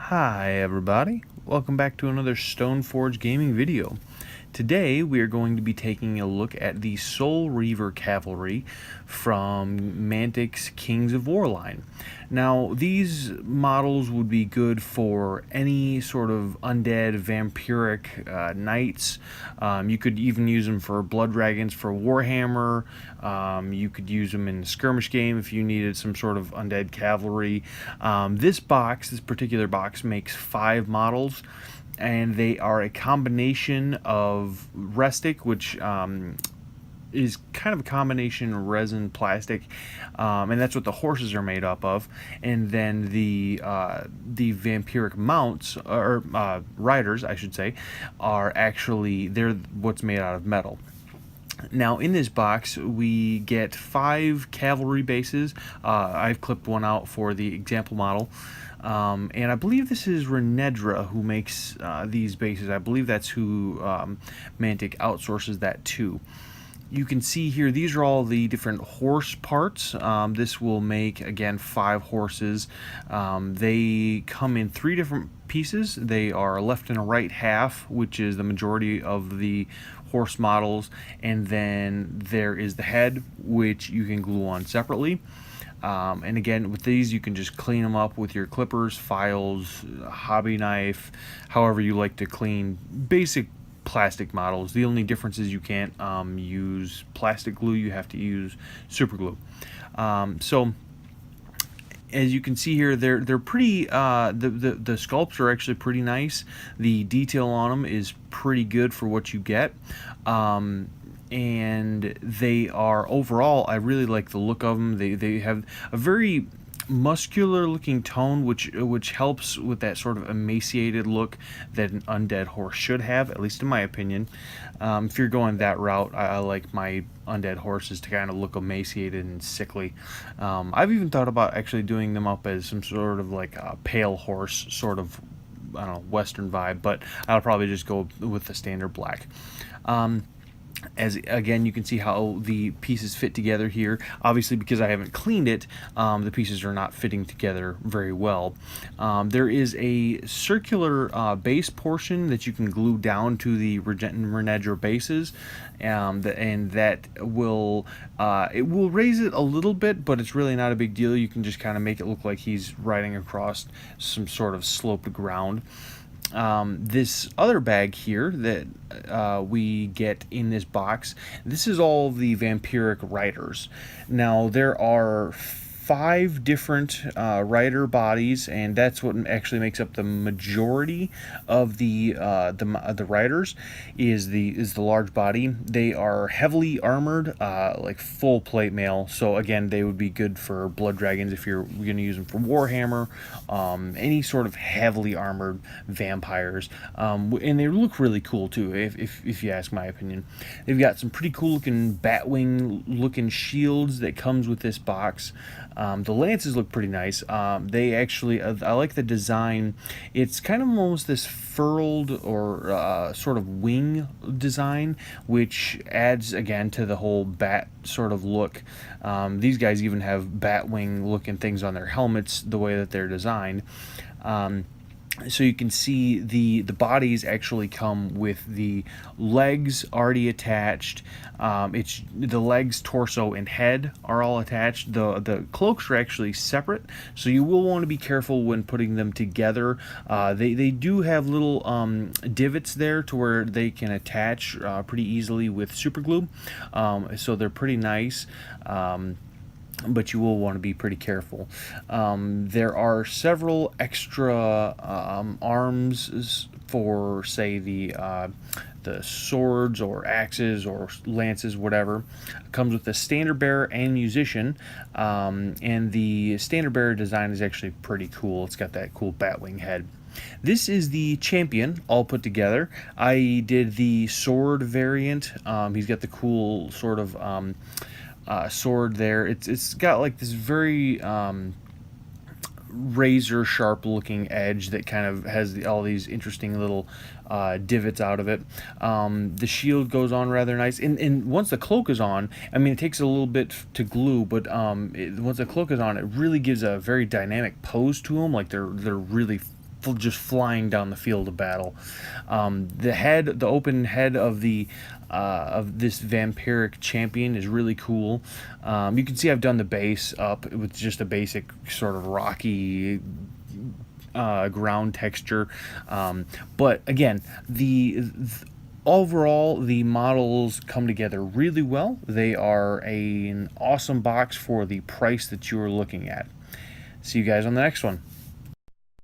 Hi everybody, welcome back to another Stoneforge gaming video. Today we are going to be taking a look at the Soul Reaver Cavalry from Mantic's Kings of War line. Now these models would be good for any sort of undead vampiric knights. You could even use them for blood dragons for Warhammer. You could use them in the skirmish game if you needed some sort of undead cavalry. This particular box makes 5 models, and they are a combination of Restic, which is kind of a combination resin plastic, and that's what the horses are made up of. And then the vampiric mounts, or riders, I should say, they're what's made out of metal. Now in this box we get 5 cavalry bases. I've clipped one out for the example model. And I believe this is Renedra who makes these bases. I believe that's who Mantic outsources that to. You can see here, these are all the different horse parts. This will make, again, 5 horses. They come in 3 different pieces. They are a left and a right half, which is the majority of the horse models. And then there is the head, which you can glue on separately. And again, with these you can just clean them up with your clippers, files, hobby knife, however you like to clean basic plastic models. The only difference is you can't use plastic glue, you have to use super glue. So as you can see here, they're pretty, the sculpts are actually pretty nice. The detail on them is pretty good for what you get. And they are, overall, I really like the look of them. They have a very muscular looking tone, which helps with that sort of emaciated look that an undead horse should have, at least in my opinion. If you're going that route, I like my undead horses to kind of look emaciated and sickly. I've even thought about actually doing them up as some sort of like a pale horse, sort of, I don't know, western vibe, but I'll probably just go with the standard black. As again, you can see how the pieces fit together here. Obviously, because I haven't cleaned it, the pieces are not fitting together very well. There is a circular base portion that you can glue down to the Renedra bases, and that will it will raise it a little bit, but it's really not a big deal. You can just kind of make it look like he's riding across some sort of sloped ground. This other bag here that we get in this box, this is all the vampiric riders. Now there are 5 different rider bodies, and that's what actually makes up the majority of the riders. Is the large body. They are heavily armored, like full plate mail. So again, they would be good for blood dragons if you're going to use them for Warhammer. Any sort of heavily armored vampires, and they look really cool too, if you ask my opinion. They've got some pretty cool looking Batwing looking shields that comes with this box. The lances look pretty nice. They actually, I like the design. It's kind of almost this furled or sort of wing design, which adds again to the whole bat sort of look. These guys even have Batwing looking things on their helmets, the way that they're designed. So you can see the bodies actually come with the legs already attached. It's the legs, torso, and head are all attached. The cloaks are actually separate, so you will want to be careful when putting them together. They do have little divots there to where they can attach pretty easily with super glue. So they're pretty nice. But you will want to be pretty careful. There are several extra arms for, say, the swords or axes or lances, whatever. It comes with the standard bearer and musician, and the standard bearer design is actually pretty cool. It's got that cool Batwing head. This is the champion all put together. I did the sword variant. He's got the cool sort of sword there. It's got like this very razor sharp looking edge that kind of has all these interesting little divots out of it. The shield goes on rather nice, and once the cloak is on, I mean, it takes a little bit to glue, but once the cloak is on, it really gives a very dynamic pose to them. Like they're really just flying down the field of battle. The open head of this vampiric champion is really cool. You can see I've done the base up with just a basic sort of rocky ground texture, but again, overall, the models come together really well. They are an awesome box for the price that you are looking at. See you guys on the next one.